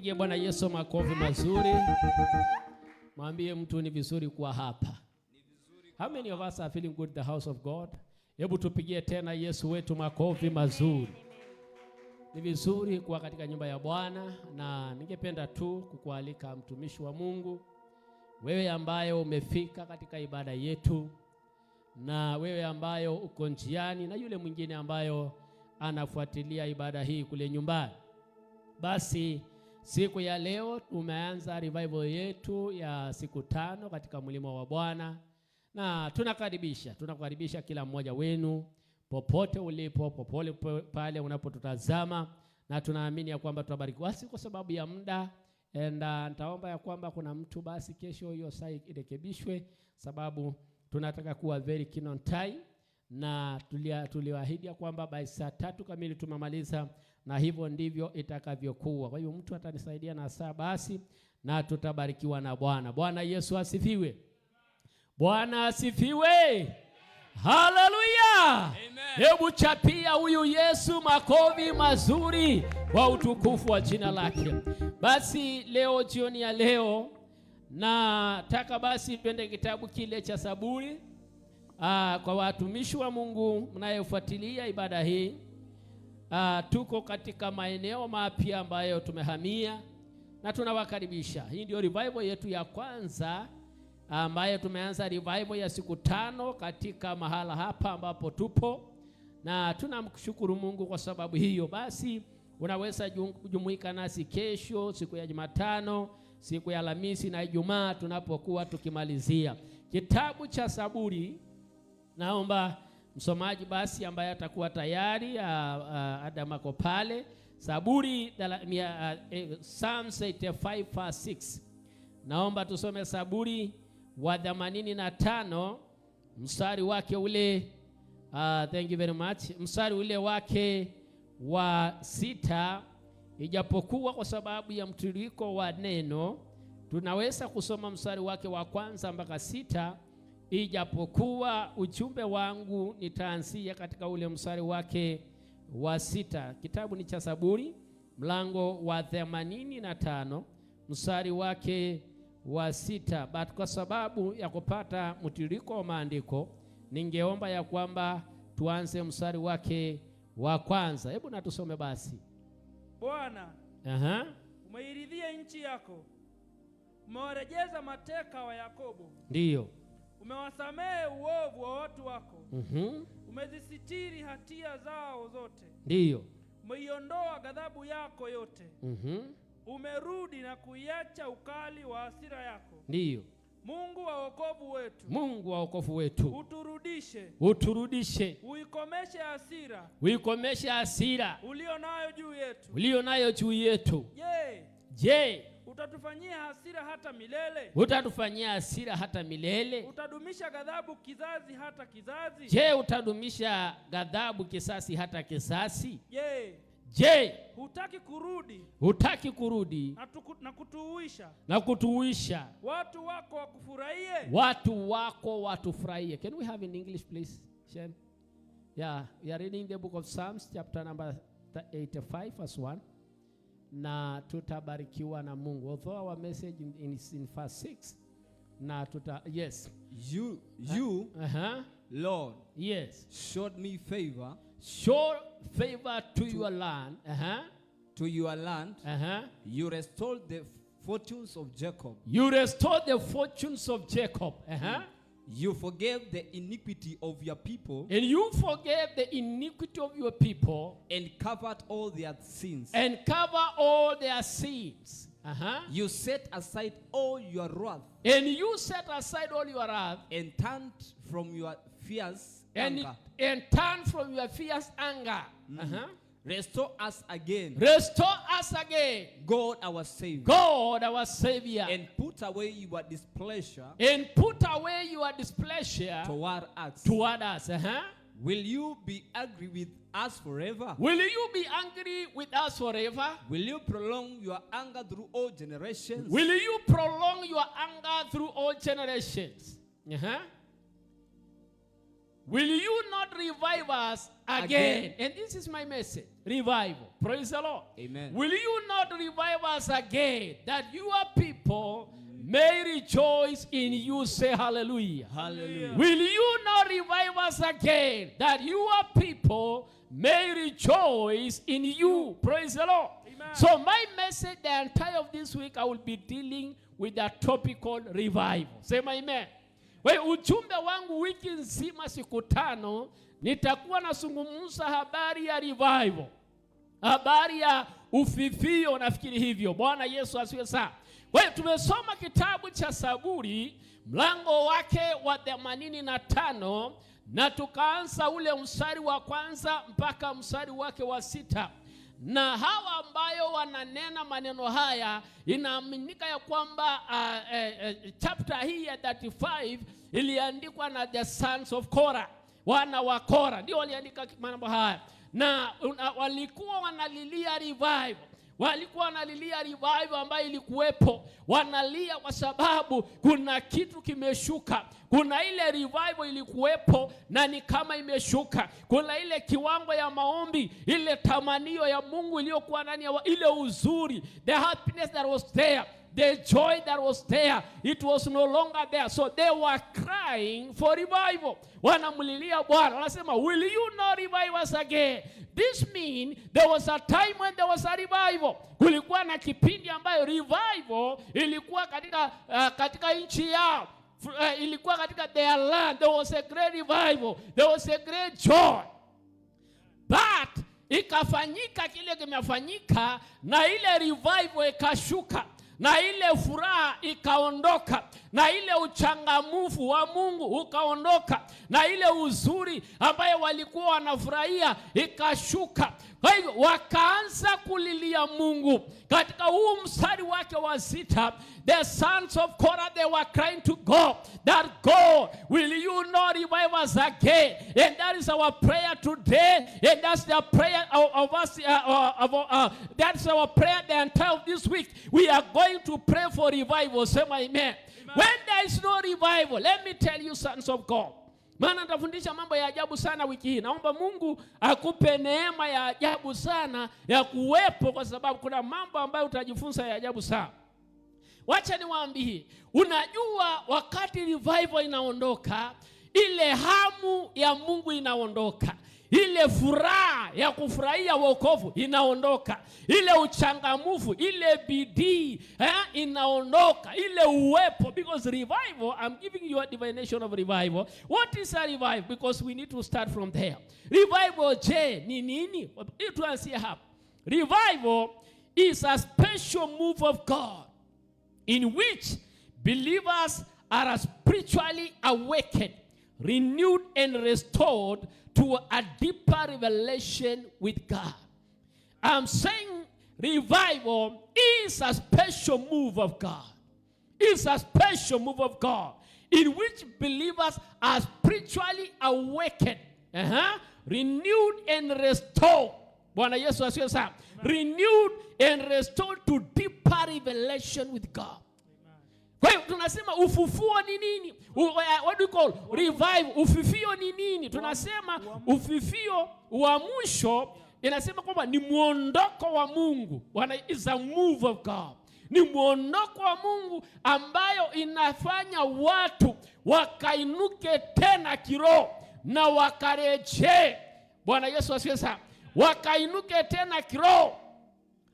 Tupigie Bwana Yesu makofi mazuri. Mwambie mtu ni vizuri kuwa hapa. How many of us are feeling good in the house of God? Hebu tupigie tena Yesu wetu makofi mazuri. Ni vizuri kuwa katika nyumba ya Bwana, na ningependa tu kukualika mtumishi wa Mungu, wewe ambaye umefika katika ibada yetu, na wewe ambayo uko njiani, na yule mwingine ambayo anafuatilia ibada hii kule nyumbani. Basi siku ya leo tumeanza revival yetu ya siku 5 katika mlima wa Bwana, na tunakaribisha kila mmoja wenu popote ulipo, popote pale unapotutazama, na tunaamini ya kwamba tutabarikiwa kwa sababu ya muda. Nitaomba ya kwamba kuna mtu basi kesho hiyo saa irekebishwe, sababu tunataka kuwa very keen on time, na tuliwaahidi ya kwamba by saa 3 kamili tumemaliza, na hivyo ndivyo itakavyokuwa. Kwa hiyo mtu atanisaidia na saa basi, na tutabarikiwa na Bwana. Bwana Yesu asifiwe. Bwana asifiwe. Haleluya. Hebu chapia huyu Yesu makofi mazuri kwa utukufu wa jina lake. Basi leo, jioni ya leo, nataka basi twende kitabu kile cha Zaburi. Kwa watumishi wa Mungu mnayofuatilia ibada hii, tuko katika maeneo mapya ambayo tumehamia, na tunawakaribisha. Hii ndio revival yetu ya kwanza, ambayo tumeanza revival ya siku 5 katika mahala hapa ambapo tupo, na tunamshukuru Mungu kwa sababu hiyo. Basi unaweza kujumuika nasi kesho, siku ya Jumatano, siku ya Alhamisi na Ijumaa tunapokuwa tukimalizia kitabu cha Zaburi. Naomba msomaji basi ambaye atakuwa tayari Adam ako pale. Zaburi Psalms 85 verse 6. Naomba tusome Zaburi wa 85 mstari wake ule thank you very much. Mstari ule wake wa 6. Ijapokuwa kwa sababu ya mtiririko wa neno tunaweza kusoma mstari wake wa 1 mpaka 6. Ijapokuwa ujumbe wangu nitaanzia katika ule mstari wake wa 6. Kitabu ni cha Zaburi mlango wa 85 mstari wake wa 6. But kwa sababu ya kupata mtiririko wa maandiko, ningeomba ya kwamba tuanze mstari wake wa 1. Hebu na tusome basi. Bwana, umeiridhia nchi yako, umewarejeza mateka wa Yakobo. Ndiyo. Umewasamehe uovu wa watu wako. Umezisitiri hatia zao zote. Ndiyo. Umeiondoa ghadhabu yako yote. Umerudi na kuiacha ukali wa hasira yako. Ndiyo. Mungu wa wokovu wetu. Mungu wa wokovu wetu. Uturudishe. Uikomeshe hasira. Ulio nayo juu yetu. Je, utatufanyia hasira hata milele? Utatufanyia hasira hata milele? Utadumisha ghadhabu kizazi hata kizazi? Je, utadumisha ghadhabu kisasi hata kisasi? Je, hutaki kurudi na kutuuisha watu wako watufurahie? Can we have in English please, Shem? Yeah, we are reading the book of Psalms chapter number 85 verse 1. Na tutabarikiwa na Mungu. Although our message is in verse 6. Na yes. You Lord, yes, showed me favor. Show favor to your land. To your land. You restored the fortunes of Jacob. You restored the fortunes of Jacob. You forgave the iniquity of your people. And you forgave the iniquity of your people. And covered all their sins. And cover all their sins. You set aside all your wrath. And you set aside all your wrath. And turned from your fierce anger. And turned from your fierce anger. Restore us again. Restore us again. God our Savior. God our Savior. And put away your displeasure. And put away your displeasure toward us. Toward us. Will you be angry with us forever? Will you be angry with us forever? Will you prolong your anger through all generations? Will you prolong your anger through all generations? Will you not revive us again? And this is my message. revival. Praise the Lord. Amen. Will you not revive us again, that your people may rejoice in you? Say hallelujah. Hallelujah. Will you not revive us again, that your people may rejoice in you? Praise the Lord. Amen. So my message the entire of this week, I will be dealing with a topic called revival. Sema amen. Ujumbe wangu wiki nzima siku 5 nitakuwa nazungumza habari ya revival. Habari ya ufifio, nafikiri hivyo. Bwana Yesu asifiwe sana. Tumesoma kitabu cha Zaburi mlango wake wa 85 na tukaanza ule mstari wa kwanza mpaka mstari wake wa 6. Na hawa ambayo wananena maneno haya inaaminika ya kwamba chapter hii ya 35 iliandikwa na the sons of Korah, wana wa Korah ndio waliandika mambo haya, na walikuwa wanalilia revival. Walikuwa wanalilia revival ambayo ilikuwepo. Wanalia kwa sababu kuna kitu kimeshuka. Kuna ile revival ilikuwepo na ni kama imeshuka. Kuna ile kiwango ya maombi, ile tamanio ya Mungu iliyokuwa ndani ya ile uzuri, the happiness that was there, the joy that was there, it was no longer there. So they were crying for revival. Wanamlilia Bwana, wanasema, will you not revive us again? This means there was a time when there was a revival. Kulikuwa na kipindi ambayo revival ilikuwa katika nchi yao. Ilikuwa katika their land. There was a great revival. There was a great joy. But ikafanyika kile kimefanyika, na ile revival ikashuka, na ile furaha ikaondoka, na ile uchangamufu wa Mungu ukaondoka, na ile uzuri ambayo walikuwa wanafurahia ikashuka. Kwa hivyo wakaanza kulilia Mungu. Katika huu mstari wake wa 6, the sons of Korah, they were crying to God, that God, will you not revive us again? And that is our prayer today, and that's the prayer of us. That's our prayer the entire of this week. We are going to pray for revival. Say amen. Amen. When there is no revival, let me tell you, sons of God, maana nitafundisha mambo ya ajabu sana wiki hii. Naomba Mungu akupe neema ya ajabu sana ya kuwepo, kwa sababu kuna mambo ambayo utajifunza ya ajabu sana. Wacha niwaambie, unajua wakati revival inaondoka, ile hamu ya Mungu inaondoka. Ile furaha ya kufurahia wokovu inaondoka. Ile uchangamufu, ile bidii inaondoka. Ile uwepo, because revival, I'm giving you a definition of revival. What is a revival? Because we need to start from there. Revival je ni nini? Tuanzie hapa. Revival is a special move of God in which believers are spiritually awakened, renewed and restored to a deeper revelation with God. I'm saying revival is a special move of God. It's a special move of God in which believers are spiritually awakened, renewed and restored. Bwana Yesu asifiwe sana. Renewed and restored to deeper revelation with God. Kwa hiyo tunasema ufufuo ni nini? What do you call revive? Ufifio ni nini? Tunasema ufifio wa mwisho inasema kwamba ni muondoko wa Mungu. Is a move of God. Ni muondoko wa Mungu ambayo inafanya watu wakainuke tena kiroho na wakareje. Bwana Yesu asifiwe sana. Wakainuke tena kiroho,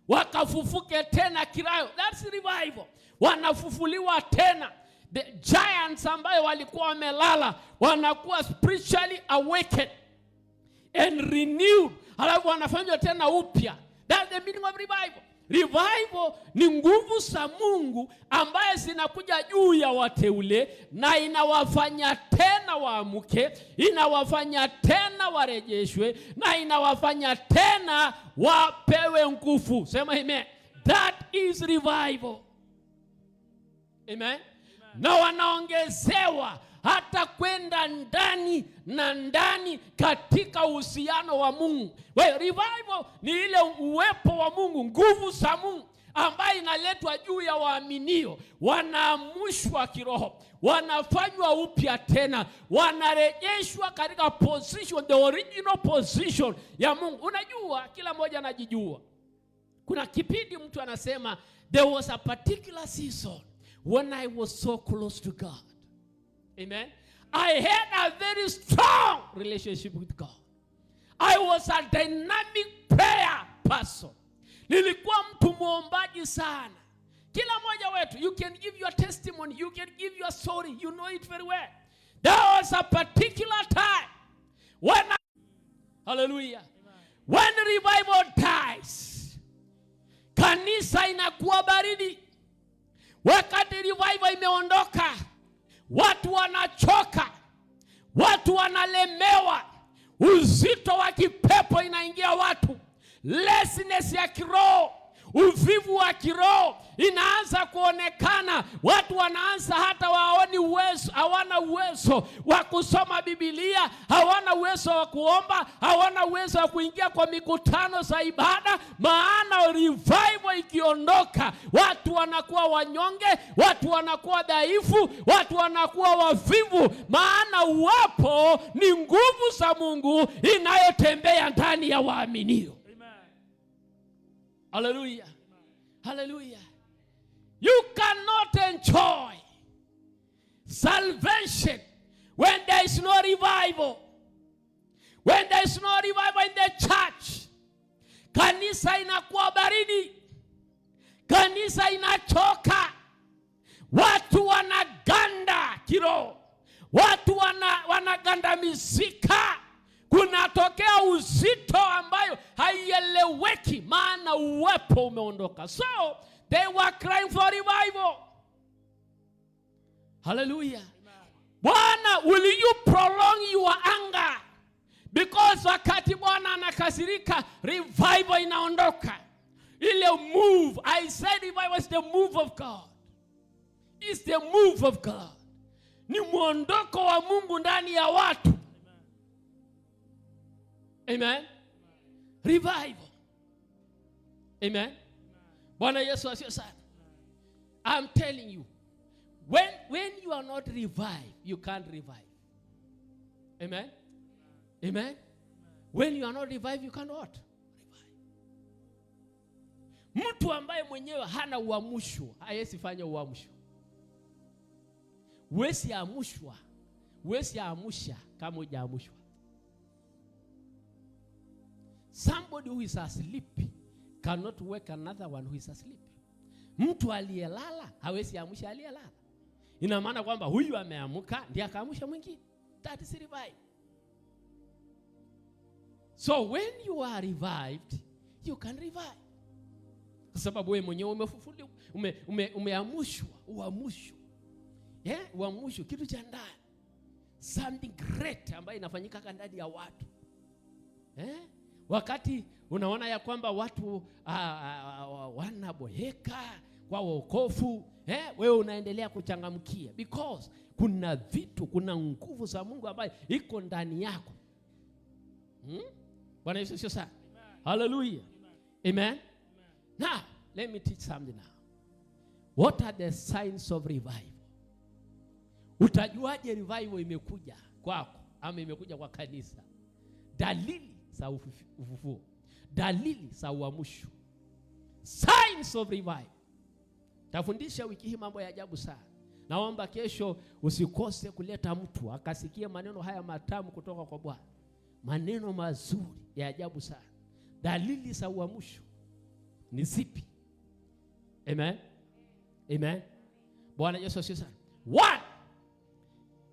wakafufuke tena kiroho. That's revival. Wanafufuliwa tena. The giants ambayo walikuwa wamelala wanakuwa spiritually awakened and renewed. Halafu wanafanywa tena upya. That's the meaning of revival. Revival ni nguvu za Mungu ambaye zinakuja juu ya wateule na inawafanya tena waamuke, inawafanya tena warejeshwe, na inawafanya tena wapewe nguvu. Sema amen. That is revival. Amen. Na wanaongezewa hata kwenda ndani na ndani katika uhusiano wa Mungu. Revival ni ile uwepo wa Mungu, nguvu za Mungu ambayo inaletwa juu ya waaminio, wanaamushwa kiroho, wanafanywa upya tena, wanarejeshwa katika position, the original position ya Mungu. Unajua kila mmoja anajijua. Kuna kipindi mtu anasema there was a particular season when I was so close to God. Amen. I had a very strong relationship with God. I was a dynamic prayer person. Nilikuwa mtu muombaji sana. Kila mmoja wetu, you can give your testimony, you can give your story, you know it very well. There was a particular time when hallelujah, when revival dies, kanisa inakuwa baridi. Wakati revival imeondoka, watu wanachoka, watu wanalemewa, uzito wa kipepo inaingia watu, laziness ya kiroho, uvivu wa kiroho inaanza kuonekana. Watu wanaanza hata waoni uwezo, hawana uwezo wa kusoma Biblia, hawana uwezo wa kuomba, hawana uwezo wa kuingia kwa mikutano za ibada. Maana revival ikiondoka, watu wanakuwa wanyonge, watu wanakuwa dhaifu, watu wanakuwa wavivu. Maana uwapo ni nguvu za Mungu inayotembea ndani ya waaminio. Hallelujah. Hallelujah. You cannot enjoy salvation when there is no revival. When there is no revival in the church, kanisa inakuwa baridi, kanisa inachoka, watu wanaganda kiroho, watu wanagandamizika. Kunatokea uzito ambayo haieleweki, maana uwepo umeondoka. So they were crying for revival. Hallelujah. Bwana, will you prolong your anger? Because wakati Bwana anakasirika, revival inaondoka. Ile move, I said revival is the move of God. It's the move of God. Ni muondoko wa Mungu ndani ya watu. Amen. Revival. Amen. Bwana Yesu asifiwe sana. I'm telling you, when you are not revived, you can't revive. Amen. Amen. When you are not revived, you can't what? Revive. Mtu ambaye mwenyewe hana uamsho, hawezi fanya uamsho. Huwezi amushwa, huwezi amusha kama hujaamshwa. Somebody who is asleep cannot wake another one who is asleep. Mtu aliyelala hawezi amsha aliyelala. Ina maana kwamba huyu ameamka ndiye akaamsha mwingine. That is revive. So when you are revived, you can revive. Kwa sababu wewe mwenyewe umefufuliwa, umeamshwa, uamsho. Uamsho kitu cha ndani. Something great ambayo inafanyika ndani ya watu. Wakati unaona ya kwamba watu wanaboheka kwa wokovu, wewe unaendelea kuchangamkia because kuna vitu, kuna nguvu za Mungu ambayo iko ndani yako. Bwana Yesu sio sana. Hallelujah. Amen. Now, let me teach something now. What are the signs of revival? Utajuaje revival imekuja kwako ama imekuja kwa kanisa? Dalili za ufufuo, dalili za uamsho, signs of revival. Tafundisha wiki hii mambo ya ajabu sana. Naomba kesho usikose kuleta mtu akasikia maneno haya matamu kutoka kwa Bwana. Maneno mazuri ya ajabu sana. Dalili za uamsho ni zipi? Amen. Amen. Bwana Yesu asifiwe sana. One,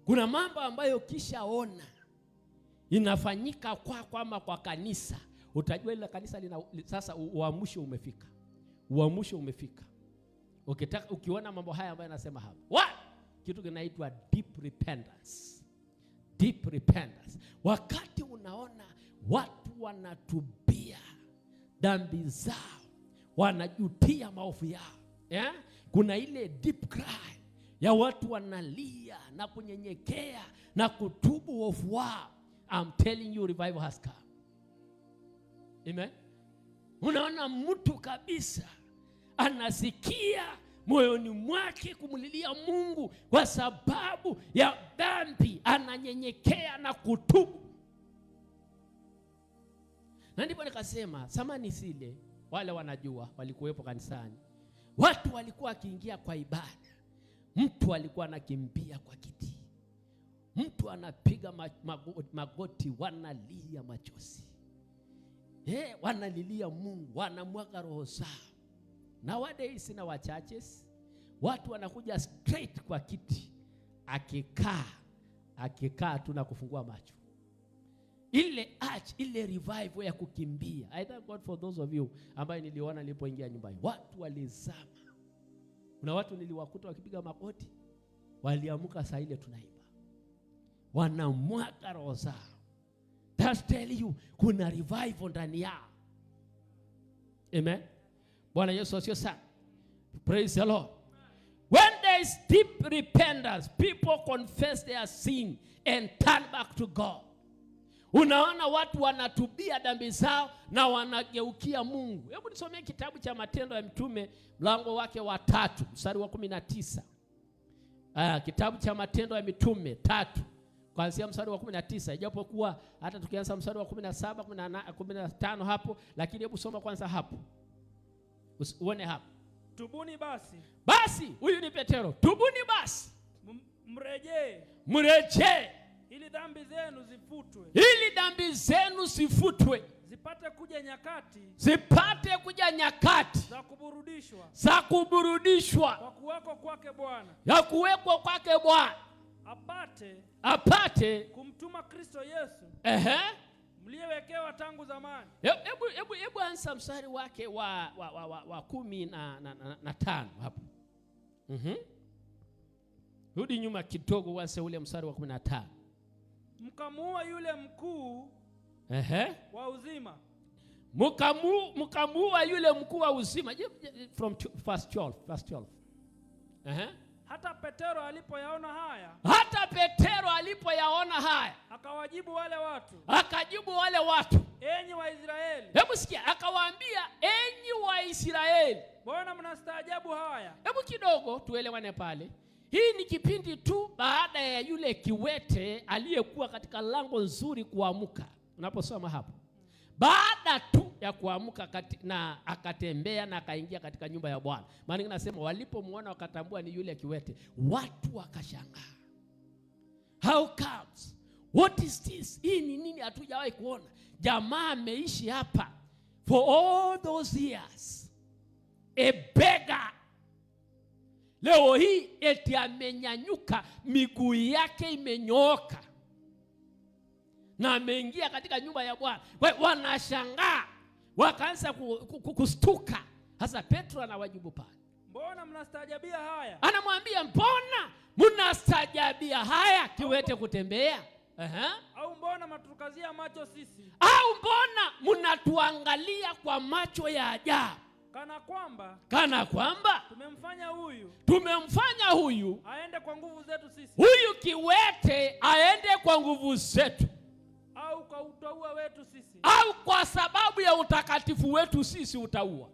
kuna mambo ambayo kishaona inafanyika kwa kanisa, utajua ile kanisa sasa uamsho umefika. Uamsho umefika. Ukiona mambo haya ambayo nasema hapa. What? Kitu kinaitwa deep repentance. Deep repentance. Wakati unaona watu wanatubia dhambi zao, wanajutia maovu yao. Kuna ile deep cry ya watu wanalia na kunyenyekea na kutubu uovu wao. I'm telling you, revival has come. Amen. Unaona mtu kabisa anasikia moyoni mwake kumlilia Mungu kwa sababu ya dhambi, ananyenyekea na kutubu. Na ndipo nikasema samani sile, wale wanajua walikuwepo kanisani, watu walikuwa akiingia kwa ibada, mtu alikuwa anakimbia kwa kiti, mtu anapiga magoti, wanalia machozi, wanalilia Mungu, wanamwaga roho zao. Nowadays in our churches, watu wanakuja straight kwa kiti, akikaa tu na kufungua macho. Ile revival ya kukimbia. I thank God for those of you ambaye niliona nilipoingia nyumbani. Watu walizama. Kuna watu niliwakuta wakipiga magoti, waliamuka saa ile tunaimba, wanamwaga roho zao. That's tell you kuna revival ndani yao. Amen. Bwana Yesu asifiwe sana. Praise the Lord. When there is deep repentance, people confess their sin and turn back to God. Unaona watu wanatubia dhambi zao na wanageukia Mungu. Hebu nisomee kitabu cha Matendo ya Mitume mlango wake wa 3 mstari wa 19. Kitabu cha Matendo ya Mitume 3 kuanzia mstari wa 19, ijapokuwa hata tukianza mstari wa 17, 15 hapo, lakini hebu soma kwanza hapo. Uone hapo. Tubuni basi. Basi huyu ni Petero. Tubuni basi. Mrejee. Ili dhambi zenu zifutwe. Ili dhambi zenu zifutwe. Zipate kuja nyakati. Za kuburudishwa. Kwa kuwekwa kwake Bwana. Ya kuwekwa kwake Bwana. Apate kumtuma Kristo Yesu. Mliyewekewa tangu zamani. Hebu anza mstari wake wa 15 hapo. Rudi nyuma kidogo uanze ule mstari wa 15. Mkamuua yule mkuu wa uzima. Mkamuua yule mkuu wa uzima. From verse 12. Hata Petero alipoyaona haya. Akawajibu wale watu. Enyi Waisraeli. Hebu sikia, akawaambia enyi Waisraeli. Mbona mnastaajabu haya? Hebu kidogo tuelewane pale. Hii ni kipindi tu baada ya yule kiwete aliyekuwa katika lango nzuri kuamuka. Unaposoma hapo. Baada tu ya kuamuka na akatembea na akaingia katika nyumba ya Bwana. Maana ninasema walipomwona wakatambua ni yule kiwete, watu wakashangaa. How comes? What is this? Hii ni nini hatujawahi kuona? Jamaa ameishi hapa for all those years. A beggar. Leo hii eti amenyanyuka, miguu yake imenyooka, na ameingia katika nyumba ya Bwana. Wanashangaa, wakaanza kustuka. Hasa Petro anawajibu pale. Mbona mnastaajabia haya? Anamwambia mbona mnastaajabia haya kiwete kutembea? Au mbona mnatukazia macho sisi? Au mbona mnatuangalia kwa macho ya ajabu? Kana kwamba tumemfanya huyu aende kwa nguvu zetu sisi. Huyu kiwete aende kwa nguvu zetu. Au kwa utaua wetu sisi. Au kwa sababu ya utakatifu wetu sisi utaua.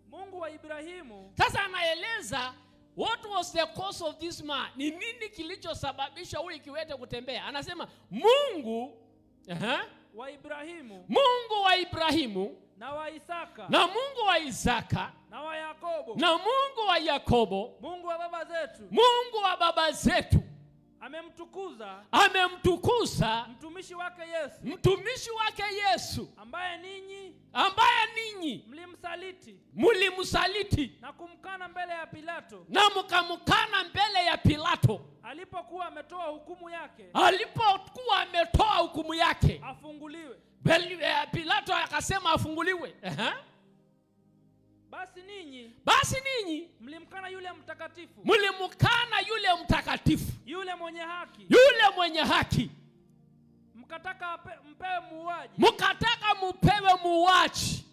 Mungu wa Ibrahimu. Sasa anaeleza what was the cause of this man. Ni nini kilichosababisha huyu kiwete kutembea? Anasema Mungu wa Ibrahimu. Mungu wa Ibrahimu na wa Isaka. Na Mungu wa Isaka. Na wa Yakobo. Na Mungu wa Yakobo. Mungu wa baba zetu. Mungu wa baba zetu. Amemtukuza mtumishi wake Yesu. Ambaye ninyi mlimsaliti. Na kumkana mbele ya Pilato. Alipokuwa ametoa hukumu yake. Afunguliwe. Pilato akasema afunguliwe. Basi ninyi mlimkana yule mtakatifu. Yule mwenye haki. Mkataka mpewe muuaji.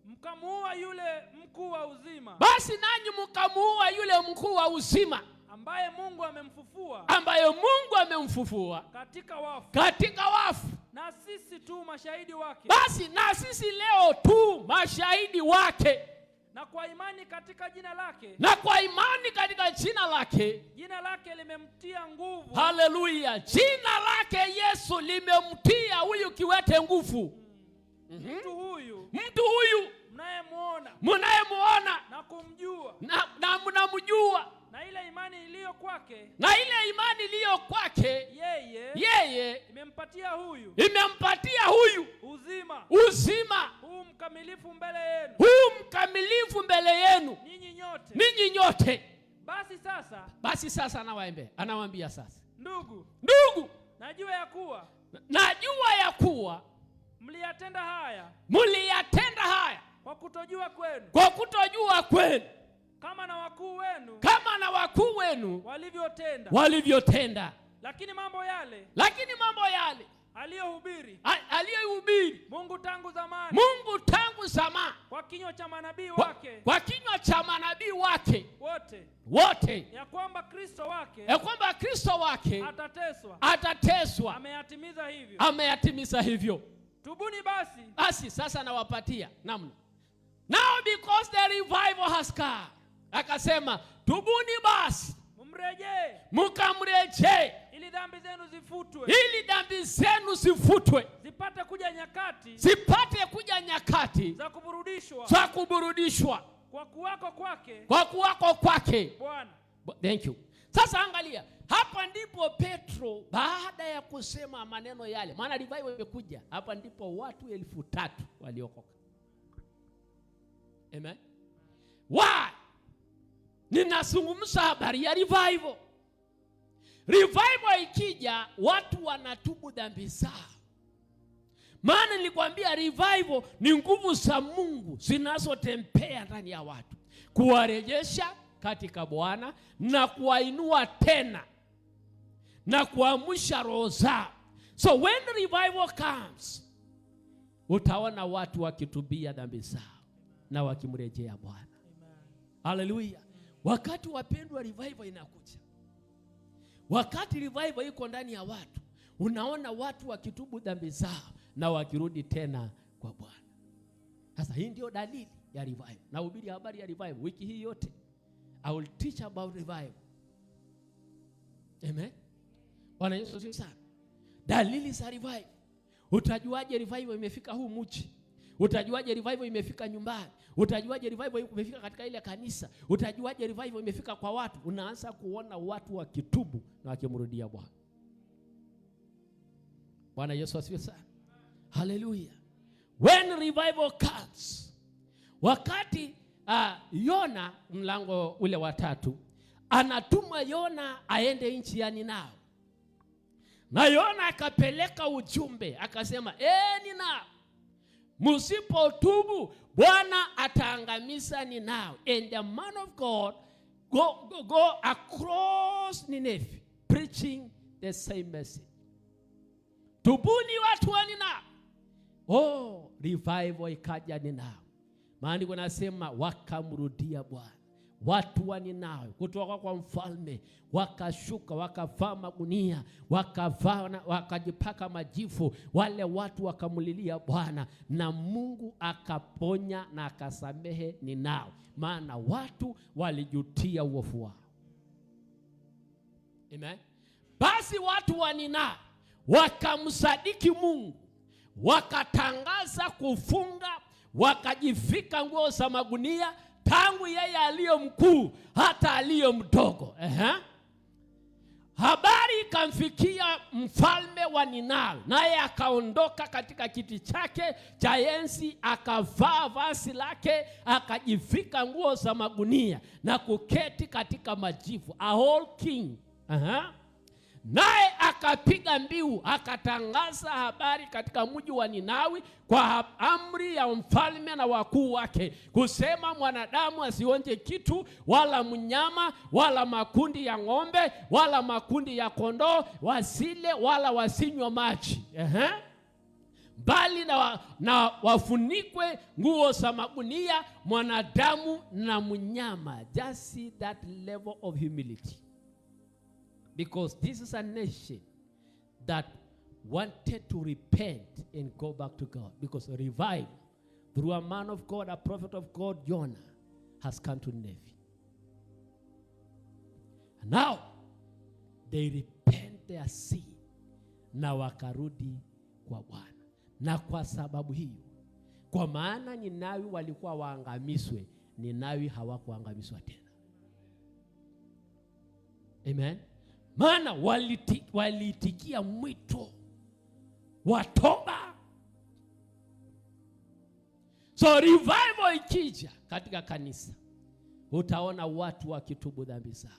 Mkamuua yule mkuu wa uzima. Basi nanyi mkamuua yule mkuu wa uzima. Ambaye Mungu amemfufua. Katika wafu. Na sisi tu mashahidi wake. Basi na sisi leo tu mashahidi wake. na kwa imani katika jina lake, na kwa imani katika jina lake, jina lake limemtia nguvu. Haleluya. Jina lake Yesu limemtia huyu kiwete nguvu. Mtu huyu mnayemuona na kumjua na mnamjua, na ile imani iliyo kwake yeye imempatia huyu uzima huu mkamilifu mbele yenu ninyi nyote. Basi sasa anawaambia sasa, ndugu, najua ya kuwa mliyatenda haya kwa kutojua kwenu, kama na wakuu wenu walivyotenda. Lakini mambo yale aliyohubiri Mungu tangu zamani kwa kinywa cha manabii wake wote ya kwamba Kristo wake atateswa, ameyatimiza hivyo. Tubuni basi. Sasa nawapatia namna. Now because the revival has come, akasema tubuni basi, mkamrejee ili dhambi zenu zifutwe, zipate kuja nyakati za kuburudishwa kwa kuwako kwake Bwana. Thank you. Sasa angalia, hapa ndipo Petro baada ya kusema maneno yale, maana revival imekuja, hapa ndipo watu 3,000 waliokoka. Amen. Why? Ninazungumza habari ya revival. Revival ikija, watu wanatubu dhambi zao. Maana nilikwambia revival ni nguvu za Mungu zinazotembea ndani ya watu, kuwarejesha katika Bwana na kuwainua tena na kuamsha roho zao. So when revival comes, utaona watu wakitubia dhambi zao na wakimrejea Bwana. Haleluya. Wakati wapendwa revival inakuja, wakati revival iko ndani ya watu, unaona watu wakitubu dhambi zao na wakirudi tena kwa Bwana. Sasa hii ndio dalili ya revival. Na hubiri habari ya revival wiki hii yote. I will teach about revival. Amen. Bwana Yesu asifiwe sana. Dalili za revival. Utajuaje revival imefika huu mji? Utajuaje revival imefika nyumbani? Utajuaje revival imefika katika ile kanisa? Utajuaje revival imefika kwa watu? Unaanza kuona watu wakitubu na wakimrudia Bwana. Bwana Yesu asifiwe sana. Hallelujah. When revival comes, wakati Yona mlango ule wa 3 anatuma Yona aende nchi ya Ninawi. Na Yona akapeleka ujumbe akasema, Ninawi, msipotubu Bwana ataangamiza Ninawi. And the man of God go across Nineveh preaching the same message. Tubuni watu wa Ninawi. Revival ikaja Ninawi. Maandiko yanasema wakamrudia Bwana. Watu wa Ninawi kutoka kwa mfalme wakashuka, wakavaa magunia, wakajipaka majifu. Wale watu wakamlilia Bwana na Mungu akaponya na akasamehe Ninawi, maana watu walijutia uovu wao. Amen. Basi watu wa Ninawi wakamsadiki Mungu, wakatangaza kufunga, wakajifika nguo za magunia, tangu yeye aliyo mkuu hata aliyo mdogo. Habari ikamfikia mfalme wa Ninawi, naye akaondoka katika kiti chake cha enzi, akavaa vazi lake, akajifika nguo za magunia na kuketi katika majivu, a whole king. Naye akapiga mbiu, akatangaza habari katika mji wa Ninawi kwa amri ya mfalme na wakuu wake, kusema mwanadamu asionje kitu, wala mnyama, wala makundi ya ng'ombe, wala makundi ya kondoo, wasile wala wasinywa maji. Bali na wafunikwe nguo za magunia, mwanadamu na mnyama. Just see that level of humility. Because this is a nation that wanted to repent and go back to God. Because revival, through a man of God, a prophet of God, Jonah, has come to Nineveh. Now they repent their sin, na wakarudi kwa Bwana. Na kwa sababu hiyo, kwa maana Ninawi walikuwa waangamizwe, Ninawi hawakuangamizwa tena. Amen. Maana walitikia mwito wa toba. So revival ikija katika kanisa, utaona watu wakitubu dhambi zao.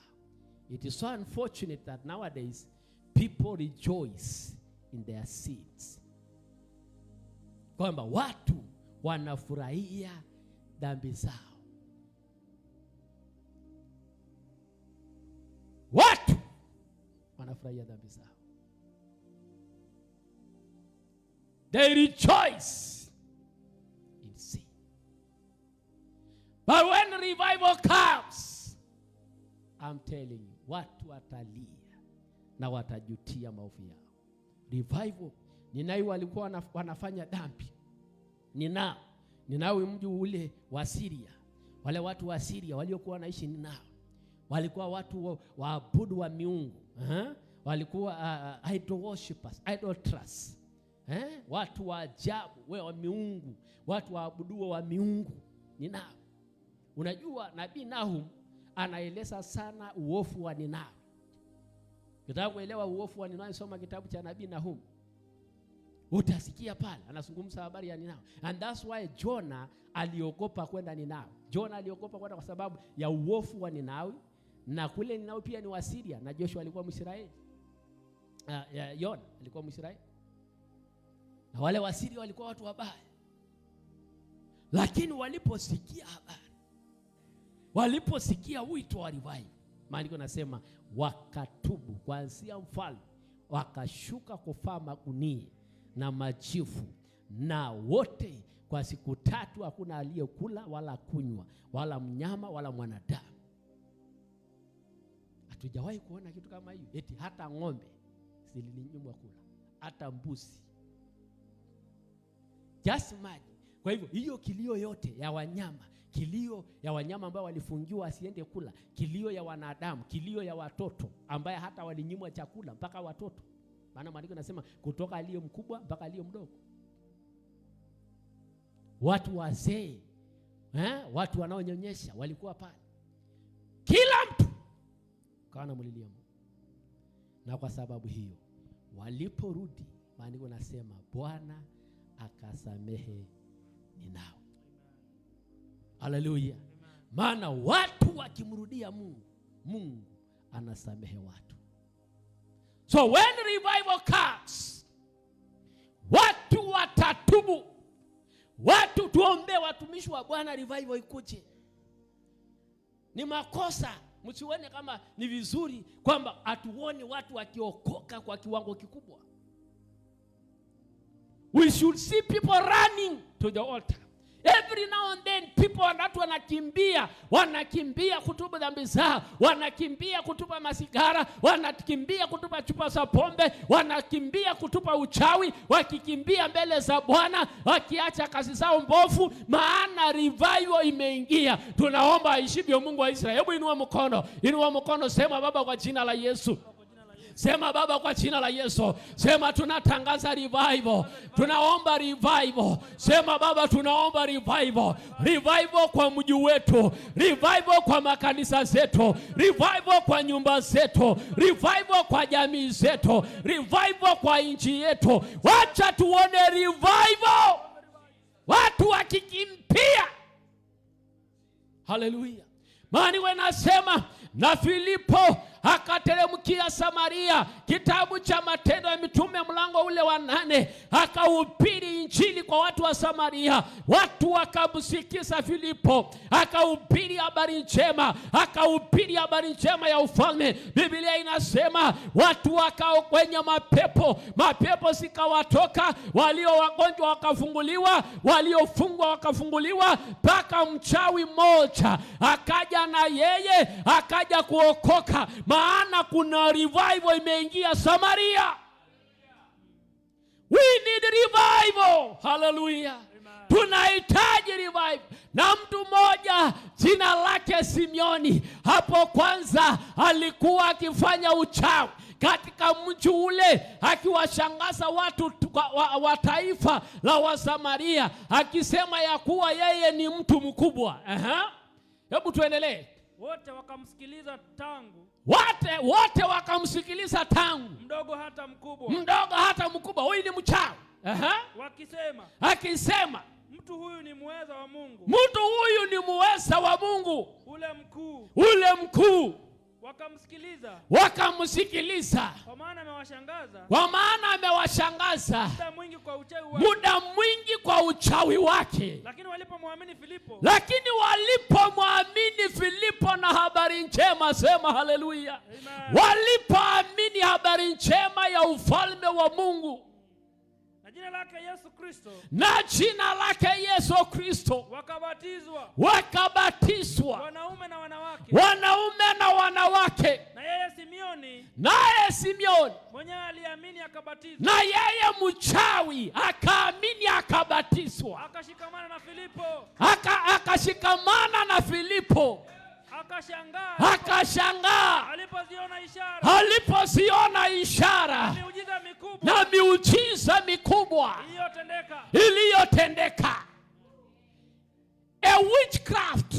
It is so unfortunate that nowadays people rejoice in their sins. Kwamba watu wanafurahia dhambi zao. Watu wanafurahia dhambi zao. They rejoice in sin. But when revival comes, I'm telling you, watu watalia na watajutia maovu yao. Revival, Ninawi walikuwa wanafanya dhambi. Ninawi mji ule wa Syria. Wale watu wa Syria waliokuwa wanaishi Ninawi walikuwa watu waabudu wa miungu. Walikuwa idol worshippers, idolaters. Watu wa ajabu, wa miungu, watu waabudu wa miungu. Ninawi. Unajua nabii Nahum anaeleza sana uofu wa Ninawi. Ukitaka kuelewa uofu wa Ninawi, soma kitabu cha nabii Nahum. Utasikia pale anazungumza habari ya Ninawi. And that's why Jonah aliogopa kwenda Ninawi. Jonah aliogopa kwenda kwa sababu ya uofu wa Ninawi, na kule Ninawi pia ni wa Syria, na Joshua alikuwa Mwisraeli. Yona alikuwa Mwisraeli. Na wale wa Syria walikuwa watu wabaya. Lakini waliposikia habari, waliposikia wito wa revival, maandiko nasema wakatubu kuanzia mfalme, wakashuka kufaa magunia na majifu, na wote kwa siku 3 hakuna aliyekula wala kunywa wala mnyama wala mwanadamu. Hatujawahi kuona kitu kama hiyo. Eti hata ng'ombe zilinyimwa kula, hata mbuzi. Just imagine. Kwa hivyo hiyo kilio yote ya wanyama, kilio ya wanyama ambao walifungiwa asiende kula, kilio ya wanadamu, kilio ya watoto ambaye hata walinyimwa chakula, mpaka watoto. Maana maandiko nasema kutoka aliye mkubwa mpaka aliye mdogo. Watu wazee, watu wanaonyonyesha walikuwa pale. Kila mtu kana mlilia Mungu. Na kwa sababu hiyo waliporudi, maandiko nasema Bwana akasamehe Ninawi. Haleluya. Maana watu wakimrudia Mungu, Mungu anasamehe watu. So when revival comes, watu watatubu. Watu tuombe watumishi wa Bwana revival ikuje. Ni makosa, msione kama ni vizuri kwamba atuone watu wakiokoka kwa kiwango kikubwa. We should see people running to the altar. Every now and then people wanakimbia kutubu dhambi zao, wanakimbia kutupa masigara, wanakimbia kutupa chupa za pombe, wanakimbia kutupa uchawi, wakikimbia mbele za Bwana, wakiacha kazi zao mbovu, maana revival imeingia. Tunaomba aishivyo Mungu wa Israeli. Hebu inua mkono, sema Baba kwa jina la Yesu. Sema Baba kwa jina la Yesu. Sema tunatangaza revival. Tunaomba revival. Sema Baba tunaomba revival. Revival kwa mji wetu. Revival kwa makanisa zetu. Revival kwa nyumba zetu. Revival kwa jamii zetu. Revival kwa nchi yetu. Wacha tuone revival. Watu wakikimbia. Haleluya. Maana wanasema na Filipo akateremkia Samaria. Kitabu cha Matendo ya Mitume mlango ule wa 8, akahubiri injili kwa watu wa Samaria. Watu wakamsikiza Filipo, akahubiri habari njema, akahubiri habari njema ya ufalme. Biblia inasema watu wakao kwenye mapepo zikawatoka, walio wagonjwa wakafunguliwa, waliofungwa wakafunguliwa, mpaka mchawi mmoja akaja na yeye akaja kuokoka. Maana kuna revival imeingia Samaria. We need revival. Hallelujah. Tunahitaji revival. Na mtu mmoja jina lake Simeoni, hapo kwanza alikuwa akifanya uchawi katika mji ule, akiwashangaza watu wa taifa la Wasamaria, akisema ya kuwa yeye ni mtu mkubwa. Hebu tuendelee. Wote wakamsikiliza tangu. Wote wakamsikiliza tangu. Mdogo hata mkubwa. Huyu ni mchawi. Akisema mtu huyu ni muweza wa Mungu. Ule mkuu. Wakamsikiliza. Kwa maana amewashangaza. Muda mwingi kwa uchawi wake. Lakini walipomwamini Filipo na habari njema, sema haleluya. Walipoamini habari njema ya ufalme wa Mungu na jina lake Yesu Kristo, wakabatizwa wanaume na wanawake. Naye Simeoni mwenyewe aliamini akabatizwa. Na yeye mchawi akaamini akabatizwa. Akashikamana na Filipo. Akashangaa alipoziona ishara na miujiza mikubwa iliyotendeka. A witchcraft,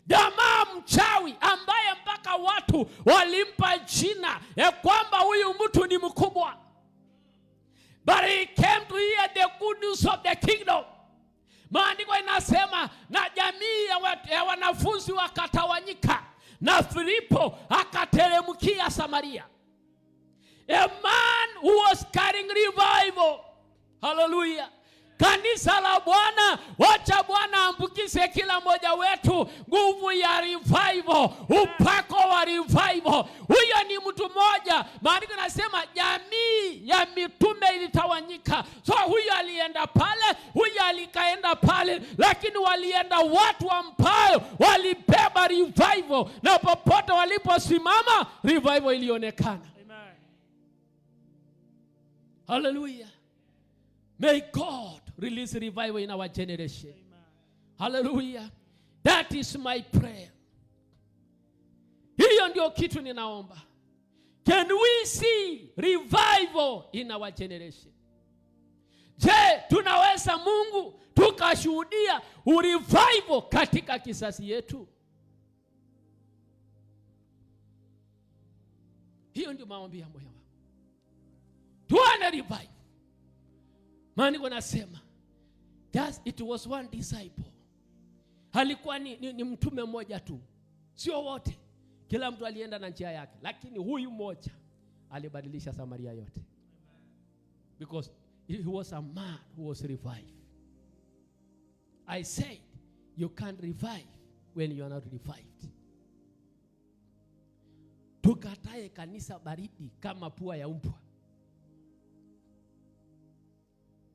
jamaa mchawi ambaye mpaka watu walimpa jina ya kwamba huyu mtu ni mkubwa. But he came to hear the good news of the kingdom. Maandiko inasema na jamii ya wanafunzi wakatawanyika, na Filipo akateremkia Samaria. A man who was carrying revival. Hallelujah. Kanisa la Bwana, wacha Bwana ambukize kila mmoja wetu nguvu ya revival, upako wa revival. Huyo ni mtu mmoja. Maandiko yanasema jamii ya mitume ilitawanyika. So huyo alienda pale, huyo alikaenda pale, lakini walienda watu ambao walibeba revival, na popote waliposimama revival ilionekana. Amen. Hallelujah. May God release revival in our generation. Amen. Hallelujah. That is my prayer. Hiyo ndio kitu ninaomba. Can we see revival in our generation? Je, tunaweza Mungu tukashuhudia revival katika kisasi yetu? Hiyo ndio maombi ya moyo wangu. Tuone revival. Maandiko nasema just it was one disciple. Halikuwa ni mtume mmoja tu, sio wote. Kila mtu alienda na njia yake, lakini huyu mmoja alibadilisha Samaria yote. Because he was a man who was revived. I said you can't revive when you are not revived. Tukatae kanisa baridi kama pua ya mbwa.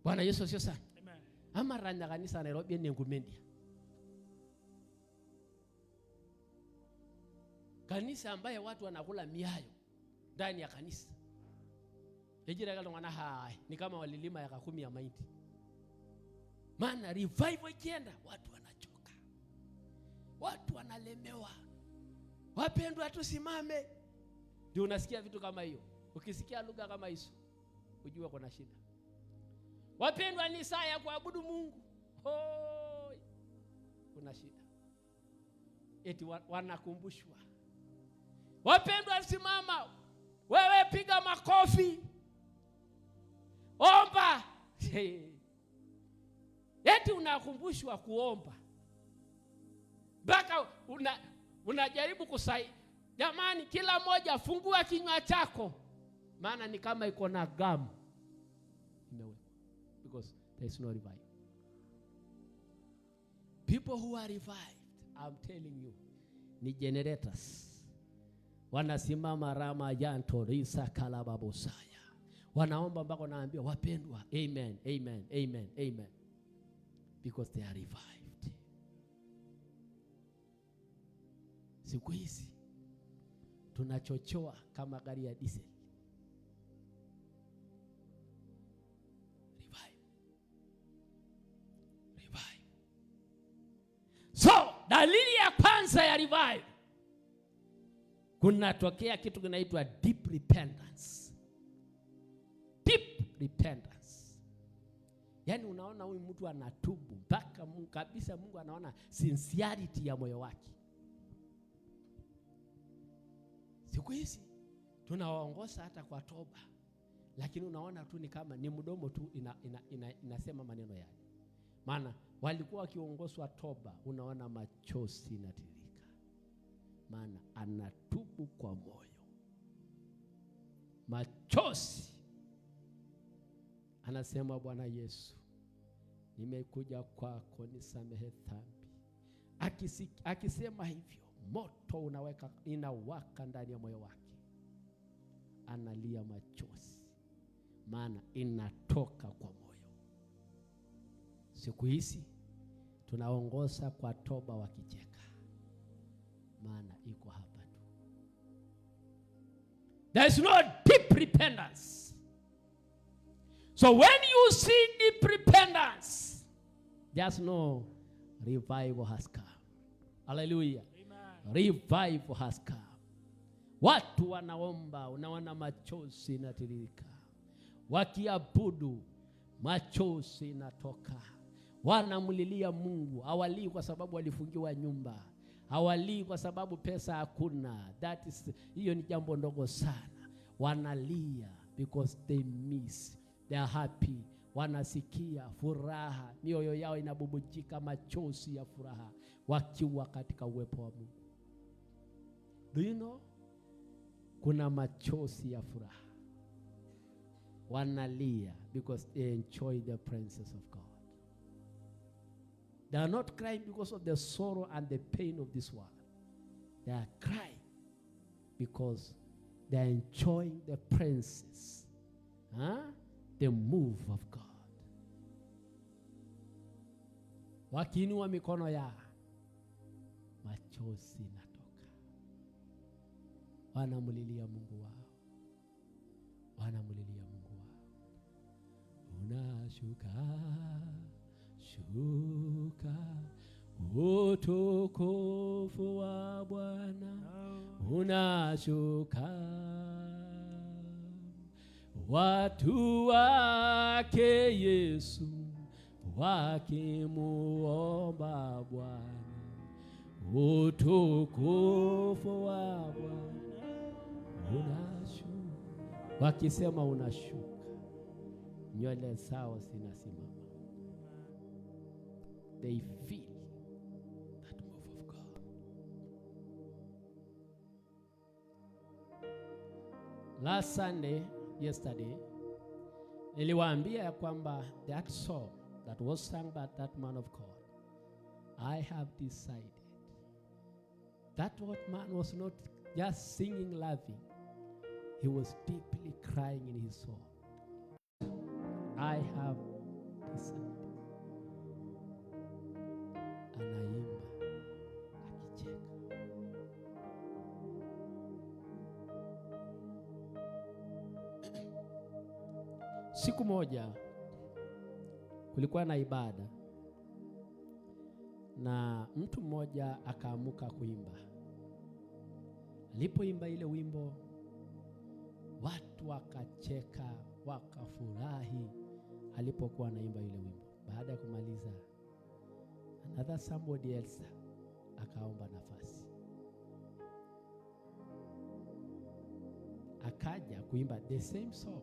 Bwana Yesu sio sana. Amen. Ama ranya kanisa Nairobi ni ngumendia. Kanisa ambaye watu wanakula miayo ndani ya kanisa. Ejira kalo wana hai ni kama walilima ya 10 ya mahindi. Maana revival ikienda watu wanachoka. Watu wanalemewa. Wapendwa tusimame. Ndio unasikia vitu kama hiyo. Ukisikia lugha kama hizo, ujue kuna shida. Wapendwa ni saa ya kuabudu Mungu. Hoi. Kuna shida. Eti wanakumbushwa. Wapendwa simama. Wewe piga makofi. Omba. Eti unakumbushwa kuomba. Baka unajaribu kusai. Jamani, kila moja fungua kinywa chako. Maana ni kama iko na gamu. Because there is no revival. People who are revived, I'm telling you, ni generators. Wanasimama rama janto risa kalababosaya. Wanaomba mpaka naambia wapendwa, amen, amen, amen, amen. Because they are revived. Siku hizi tunachochoa kama gari ya diesel. ya revive kunatokea kitu kinaitwa deep repentance. Deep repentance. Yaani unaona huyu mtu anatubu mpaka Mungu kabisa, Mungu anaona sincerity ya moyo wake. Siku hizi tunawaongoza hata kwa toba, lakini unaona tu ni kama ni mdomo tu inasema maneno yale. Maana walikuwa wakiongozwa toba, unaona machozi yanatiririka. Maana anatubu kwa moyo. Machozi. Anasema, Bwana Yesu, nimekuja kwako, nisamehe dhambi. Akisema hivyo, moto inawaka ndani ya moyo wake. Analia machozi, maana inatoka kwa moyo. Siku hizi tunaongoza kwa toba wakicheka, maana iko hapa tu. There is no deep repentance. So when you see deep repentance, just know revival has come. Hallelujah. Amen. Revival has come. Watu wanaomba, unaona machozi yanatiririka. Wakiabudu, machozi yanatoka. Wanamlilia Mungu. Hawalii kwa sababu walifungiwa nyumba. Hawalii kwa sababu pesa hakuna. Hiyo ni jambo ndogo sana. Wanalia because they miss. They are happy. Wanasikia furaha. Mioyo yao inabubujika machozi ya furaha wakiwa katika uwepo wa Mungu. Do you know? Kuna machozi ya furaha. Wanalia because they enjoy the presence of God. They are not crying because of the sorrow and the pain of this world. They are crying because they are enjoying the presence, the move of God. Wakiinua mikono yao, machozi yanatoka. Wanamlilia Mungu wao. Wanamlilia Mungu wao. Unashuka, shuka, utukufu wa Bwana. Unashuka, watu wake Yesu wakimuomba Bwana. Utukufu wa Bwana unashuka. Wakisema unashuka, nywele zao zinasimama. They feel that move of God. Last Sunday, yesterday, niliwaambia ya kwamba that song that was sung by that man of God, I have decided that what man was not just singing, laughing. He was deeply crying in his soul. I have decided. Anaimba akicheka. Siku moja kulikuwa na ibada na mtu mmoja akaamuka kuimba. Alipoimba ile wimbo, watu wakacheka, wakafurahi alipokuwa anaimba ile wimbo. Baada ya kumaliza, another somebody else akaomba nafasi. Akaja kuimba the same song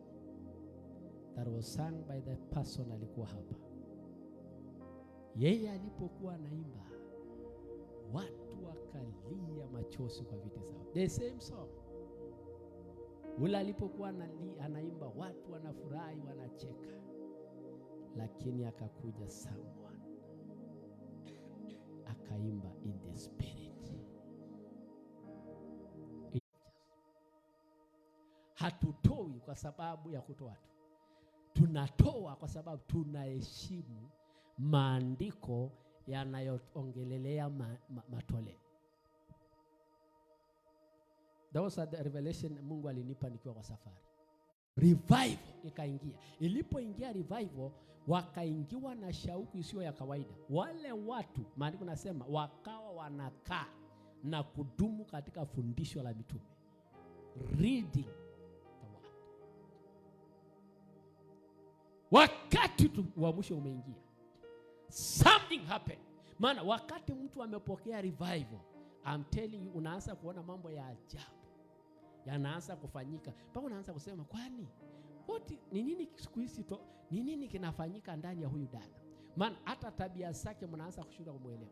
that was sung by the person alikuwa hapa. Yeye alipokuwa anaimba, watu wakalia machozi kwa viti zao. The same song. Ule alipokuwa anaimba, watu wanafurahi, wanacheka. Lakini akakuja someone akaimba in the spirit. Hatutoi kwa sababu ya kutoa tu. Tunatoa kwa sababu tunaheshimu maandiko yanayoongelelea matoleo. That was the revelation Mungu alinipa nikiwa kwa safari. Revival ikaingia. Ilipoingia revival, wakaingiwa na shauku isiyo ya kawaida. Wale watu, maandiko nasema, wakawa wanakaa na kudumu katika fundisho la mitume. Reading the word. Wakati tu wa mwisho umeingia, something happened. Maana wakati mtu amepokea revival, I'm telling you, unaanza kuona mambo ya ajabu yanaanza kufanyika. Mpaka unaanza kusema, kwani ni nini siku hizi, ni nini kinafanyika ndani ya huyu dada? Maana hata tabia zake mnaanza kushindwa kumuelewa.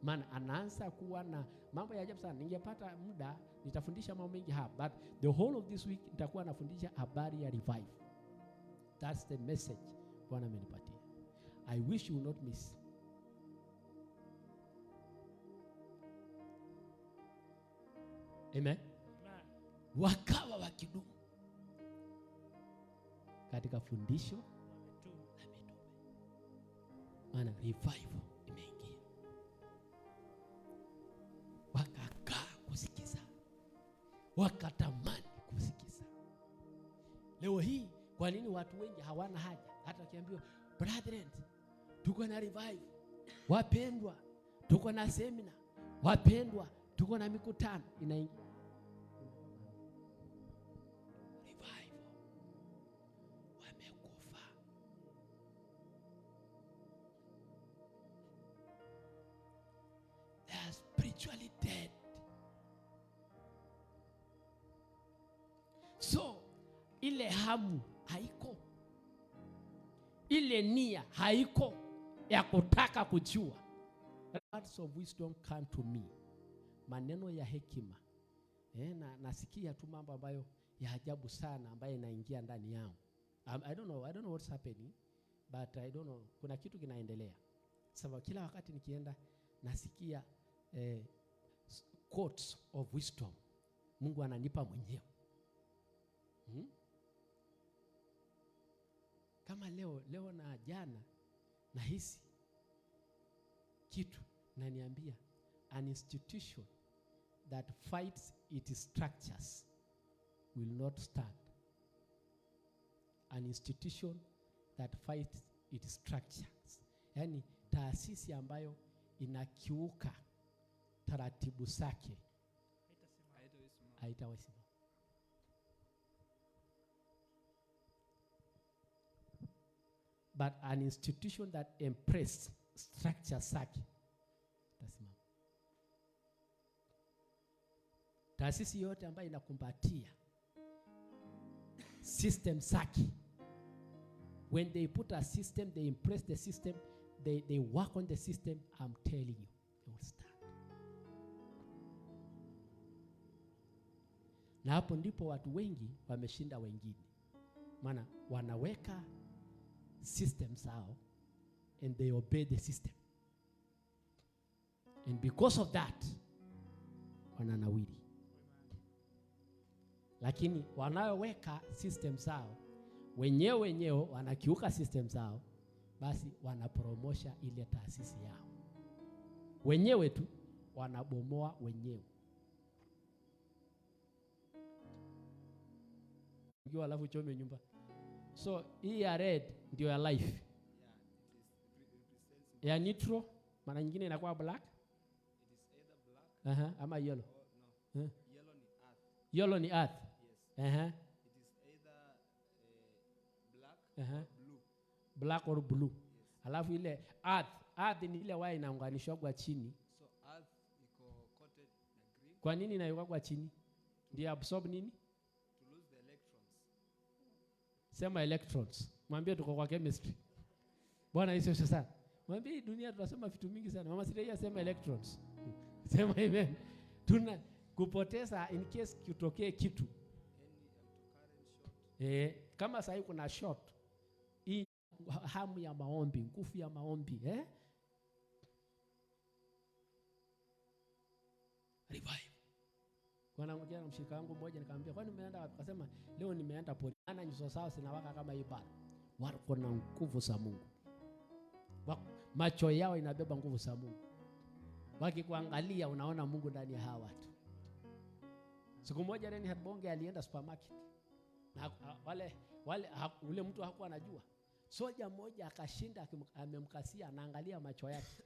Maana anaanza kuwa na mambo ya ajabu sana. Ningepata muda nitafundisha mambo mengi hapa, but the whole of this week nitakuwa nafundisha habari ya revival. That's the message Bwana amenipatia. I wish you will not miss. Amen. Wakawa wakidumu katika fundisho la mitume. Maana revival imeingia. Wakakaa kusikiza, wakatamani kusikiza. Leo hii kwa nini watu wengi hawana haja? Hata wakiambiwa, brethren, tuko na revival, wapendwa, tuko na seminar, wapendwa, tuko na mikutano, inaingia revival. Wamekufa. They are spiritually dead. So ile hamu haiko, ile nia haiko ya kutaka kujua. Words of wisdom come to me. Maneno ya hekima. Nasikia tu mambo ambayo ya ajabu sana ambayo inaingia ndani yangu. I don't know what's happening, but I don't know, kuna kitu kinaendelea. Sababu kila wakati nikienda nasikia quotes of wisdom Mungu ananipa mwenyewe. Kama leo na jana nahisi kitu na niambia, an institution that fights its structures will not stand. An institution that fights its structures, yani taasisi ambayo inakiuka taratibu zake haitawasimama. But an institution that embraces structure zake itasimama. Taasisi yote ambayo inakumbatia system zake, when they put a system, they impress the system, they work on the system, I'm telling you, they will stand. Na hapo ndipo watu wengi wameshinda wengine. Maana wanaweka system zao and they obey the system. And because of that, wananawiri. Lakini wanaweka system zao, wenyewe wanakiuka system zao, basi wanapromosha ile taasisi yao. Wenyewe tu wanabomoa wenyewe. Ngiwa alafu chome nyumba. So hii ya red ndio ya life. Ya neutral, mara nyingine inakuwa black. It is either black ama yellow. No. Yellow ni earth. Yellow ni earth. Yes. It is either black or blue. Black or blue. Yes. Alafu ile earth ni ile waya inaunganishwa kwa chini. So earth iko coated na green. Kwa nini inawekwa kwa chini? Ndio absorb nini? To lose the electrons. Sema electrons. Mwambie tuko kwa chemistry. Bwana Yesu sana. Mwambie dunia tunasema vitu mingi sana. Mama Siria sema electrons. Sema amen. Tuna kupoteza in case kitokee kitu. Kama sasa kuna short. Hii hamu ya maombi, nguvu ya maombi, revive. Kwa naongea na mshirika wangu mmoja nikamwambia, kwani umeenda wapi? Akasema leo nimeenda pole. Ana nyuso sawa zinawaka kama hii bara. Wako na nguvu za Mungu. Macho yao inabeba nguvu za Mungu. Wakikuangalia unaona Mungu ndani ya hawa watu. Siku moja Reinhard Bonge alienda supermarket. Na ule mtu hakuwa anajua. Soja mmoja akashinda amemkasia anaangalia macho yake.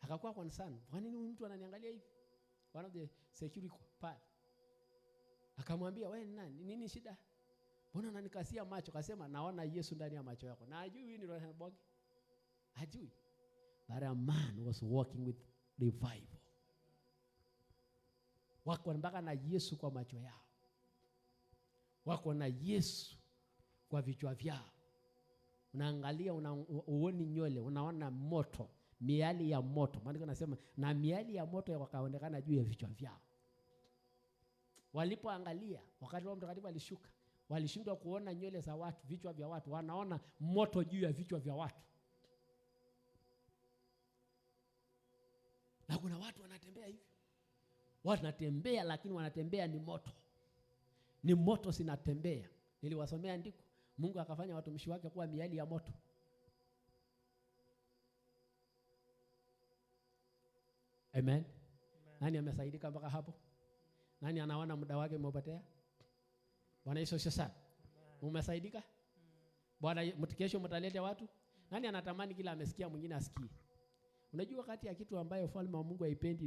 Akakuwa concerned. Kwa nini huyu mtu ananiangalia hivi? one of the security pale. Akamwambia, wewe nani? Nini shida? Mbona unanikasia macho? Akasema, naona Yesu ndani ya macho yako. Na ajui huyu ni Reinhard. Ajui. But a man was walking with revival. Wako mpaka na Yesu kwa macho yao. Wako na Yesu kwa vichwa vyao. Unaangalia, uoni nywele, unaona moto, miali ya moto. Maana nasema na miali ya moto wakaonekana juu ya vichwa vyao. Walipoangalia, wakati Roho Mtakatifu alishuka, walishindwa kuona nywele za watu, vichwa vya watu, wanaona moto juu ya vichwa vya watu. Na kuna watu wanatembea hivi. Watu wanatembea lakini wanatembea ni moto. Ni moto sinatembea. Niliwasomea andiko. Mungu akafanya watumishi wake kuwa miali ya moto. Amen. Nani amesaidika mpaka hapo? Nani anaona muda wake umepotea? Bwana Yesu asifiwe. Umesaidika? Bwana, kesho mtalete watu? Nani anatamani kila amesikia mwingine asikie? Unajua kati ya kitu ambayo ufalme wa Mungu haipendi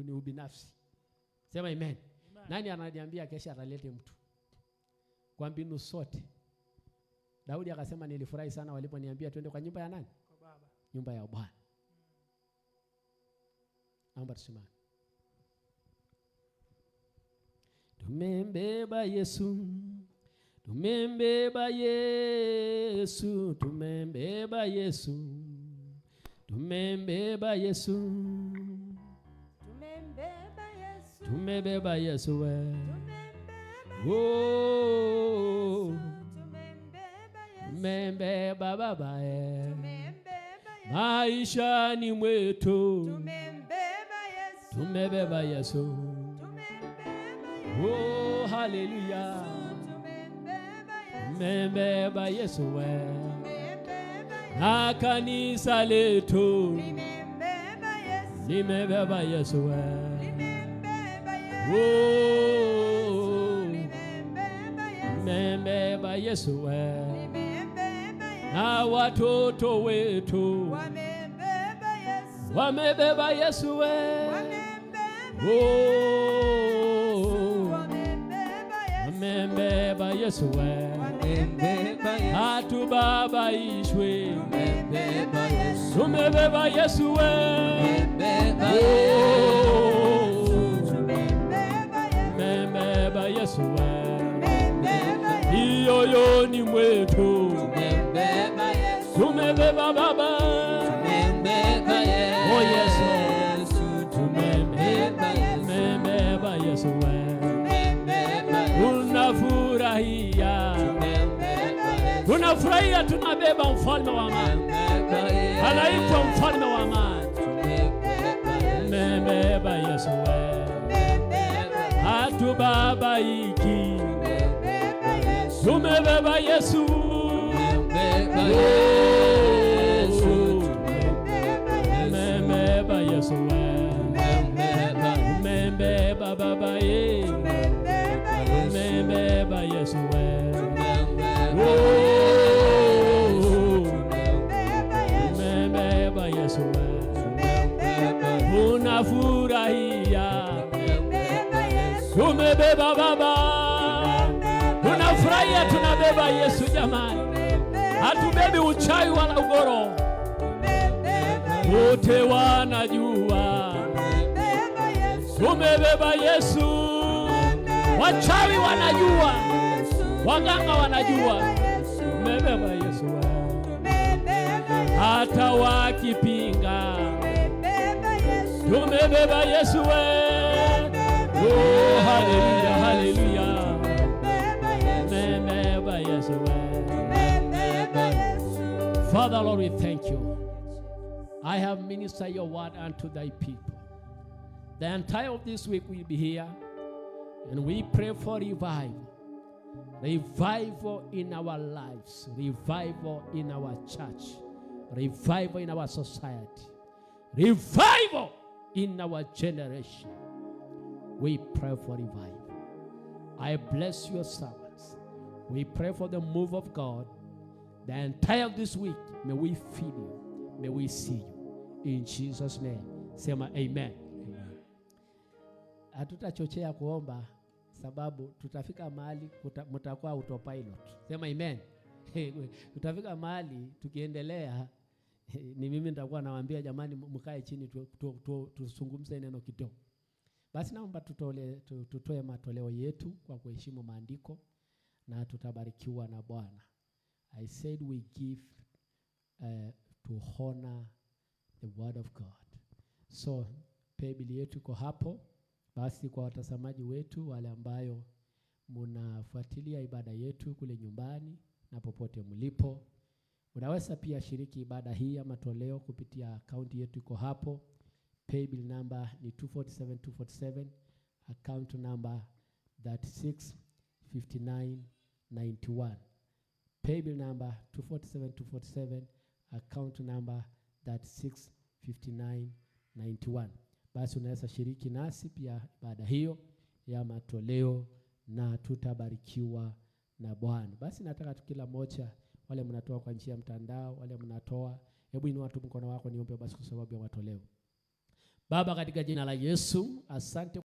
ni ubinafsi. Sema amen. Nani ananiambia kesho atalete mtu? Kwa mbinu sote. Daudi akasema nilifurahi sana waliponiambia twende kwa nyumba ya nani? Kwa baba. Nyumba ya Bwana. Naomba tusimame. Tumembeba Yesu. Tumembeba Yesu. Tumembeba Yesu. Tumembeba Yesu. Tumembeba Yesu. Tumembeba Yesu we. Tumembeba Baba e. Maisha ni mwetu. Tumembeba Yesu. Oh, hallelujah. Tumembeba Yesu we. Na kanisa letu. Limebeba Yesu we. Oh, limebeba Yesu we. Na watoto wetu wamebeba Yesu we. Oh, wamebeba Yesu we. Hatubabaishwe. Tumebeba Yesu we. Tumebeba Yesu we. Mioyoni mwetu tumebeba Baba. Oh Yesu, tumebeba Yesu we. Tunafurahia, tunabeba mfalme wa amani. Anaitwa mfalme wa amani. Tumebeba Yesu we. Hatubabaiki. Tumebeba Yesu. Tumebeba Yesu we. Tumebeba Baba ye. Tumebeba Yesu we. Tumebeba Yesu we. Tunafurahia. Tumebeba Baba. Tunafurahia, tunabeba Yesu jamani. Hatubebi uchawi wala ugoro. Wote wanajua tumebeba Yesu. Wachawi wanajua, waganga wanajua tumebeba Yesu. Hata wakipinga tumebeba Yesu. Oh, hallelujah, hallelujah. Tumebeba Yesu. Father, Lord, we thank you. I have ministered your word unto thy people. The entire of this week we'll be here, and we pray for revival. Revival in our lives. Revival in our church. Revival in our society. Revival in our generation. We pray for revival. I bless your servants. We pray for the move of God. The entire of this week, may we feel you. May we see you. In Jesus' name. Say amen. hatutachochea kuomba, sababu tutafika mahali mtakuwa autopilot. Sema amen. Tutafika mahali tukiendelea, ni mimi nitakuwa nawaambia jamani, mkae chini tusungumze neno kidogo. Basi naomba tutoe matoleo yetu kwa kuheshimu maandiko, na tutabarikiwa na Bwana. I said we give to honor the word of God. So paybill yetu iko hapo. Basi kwa watazamaji wetu wale ambayo mnafuatilia ibada yetu kule nyumbani na popote mlipo, unaweza pia shiriki ibada hii ya matoleo kupitia akaunti yetu iko hapo. Paybill number ni 247247, account number 365991. Paybill number 247247, account number 365991. Basi unaweza shiriki nasi pia ibada hiyo ya matoleo na tutabarikiwa na Bwana. Basi nataka tukila moja, wale mnatoa kwa njia ya mtandao, wale mnatoa, hebu inua tu mkono wako niombe basi kwa sababu ya matoleo. Baba, katika jina la Yesu, asante